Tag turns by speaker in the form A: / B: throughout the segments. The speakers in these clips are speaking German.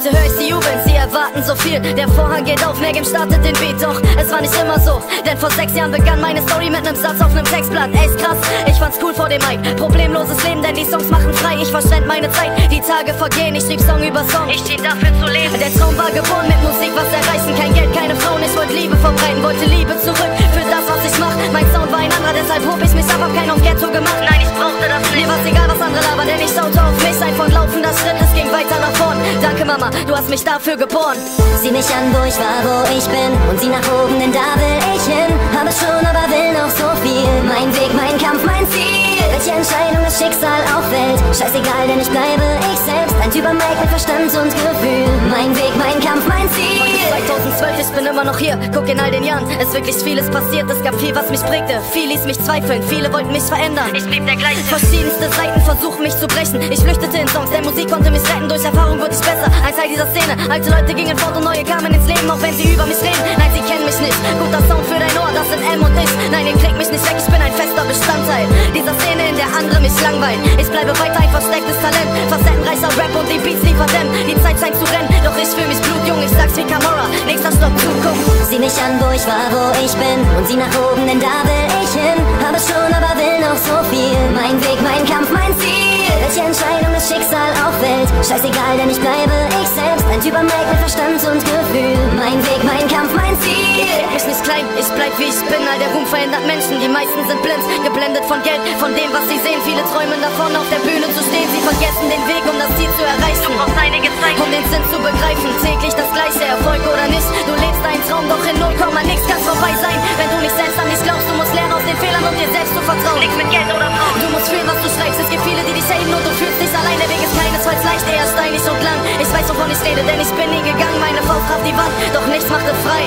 A: Heute höre ich sie jubeln, sie erwarten so viel. Der Vorhang geht auf, Megan startet den Beat. Doch es war nicht immer so, denn vor 6 Jahren begann meine Story mit nem Satz auf nem Textblatt. Ey, ist krass, ich fand's cool vor dem Mic. Problemloses Leben, denn die Songs machen frei. Ich verschwend meine Zeit, die Tage vergehen. Ich schrieb Song über Song, ich trieb dafür zu leben. Der Traum war geboren, mit Musik was erreichen. Kein Geld, keine Frauen, ich wollte Liebe verbreiten. Wollte Liebe zurück für das, was ich mach. Mein Sound war ein anderer, deshalb hob ich mich ab. Hab keinen auf Ghetto gemacht, nein, ich brauchte das nicht. Mir war's egal, was andere labern, denn ich schaute auf mich. Ein fortlaufender Schritt, es ging weiter nach vorn. Danke Mama, du hast mich dafür geboren.
B: Sieh mich an, wo ich war, wo ich bin, und sieh nach oben, denn da will ich hin. Habe schon, aber will noch so viel. Mein Weg, mein Kampf, mein Ziel. Welche Entscheidung das Schicksal auffällt, scheißegal, denn ich bleibe ich selbst. Ein Typ am Mic mit Verstand und Gefühl. Mein Weg, mein Kampf, mein Ziel.
A: 2012, ich bin immer noch hier, guck in all den Jahren. Es wirklich vieles passiert, es gab viel, was mich prägte. Viel ließ mich zweifeln, viele wollten mich verändern. Ich blieb der gleiche. Verschiedenste Seiten versuchen mich zu brechen. Ich flüchtete in Songs, denn Musik konnte mich retten. Durch Erfahrung wurde ich besser, ein Teil dieser Szene. Alte Leute gingen fort und neue kamen ins Leben, auch wenn sie über mich reden. Nein, sie kennen mich nicht, guter Sound für dein Ohr, das sind M und ich. Nein, ihr kriegt mich nicht weg, ich bin ein fester Bestandteil dieser Szene, in der andere mich langweilen. Ich bleibe weiter ein verstecktes Talent, facettenreicher Rap und die Beats liefert denn. Die Zeit scheint zu rennen, doch ich fühl mich blutjung. Ich sag's wie Camorra, nächster Stopp, Zukunft.
B: Sieh mich an, wo ich war, wo ich bin, und sieh nach oben, denn da will ich hin. Habe schon, aber will noch so viel. Mein Weg, mein Kampf, mein Ziel. Welche Entscheidung das Schicksal auffällt, scheißegal, denn ich bleibe ich selbst. Ein Typ am Mic mit Verstand und Gefühl. Mein Weg, mein Kampf, mein Ziel.
A: Ich nicht klein, ich bleib wie ich bin. All der Ruhm verändert Menschen, die meisten sind blind. Geblendet von Geld, von dem, was sie sehen. Viele träumen davon, auf der Bühne zu stehen. Sie vergessen den Weg, um das Ziel zu erreichen. Du brauchst einige Zeit, um den Sinn zu begreifen. Täglich das gleiche, Erfolg oder nicht. Du lebst deinen Traum, doch in 0, nix kann vorbei sein. Wenn du nicht selbst an dich glaubst, du musst lernen aus den Fehlern und dir selbst zu vertrauen. Nix mit Geld oder Frauen. Du musst fühlen, was du schreibst. Es gibt viele, die dich haten und du fühlst dich allein. Der Weg ist keinesfalls leicht, eher steinig und lang. Ich weiß, wovon ich rede, denn ich bin nie gegangen. Meine Faust traf die Wand, doch nichts machte frei.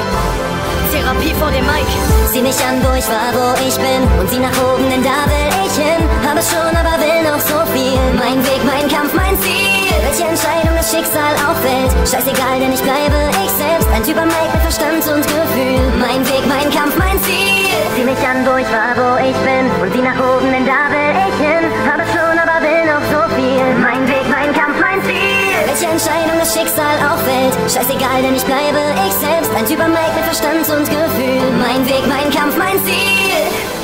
A: Therapie vor dem Mic.
B: Sieh mich an, wo ich war, wo ich bin, und sieh nach oben, denn da will ich hin. Habe schon, aber will noch so viel. Mein Weg, mein Kampf, mein Ziel. Welche Entscheidung das Schicksal auffällt, scheißegal, denn ich bleibe ich selbst. Ein Typ am Mic mit Verstand und Gefühl. Mein Weg, mein Kampf, mein Ziel. Sieh mich an, wo ich war, wo ich bin, und sieh nach oben, denn da will ich hin. Habe schon, aber will noch so viel. Mein Weg, mein Kampf, mein Ziel. Welche Entscheidung das Schicksal auffällt, scheißegal, denn ich bleibe ich selbst. Ein Typ am Mic mit Verstand und Gefühl. Mein Weg, mein Kampf, mein Ziel.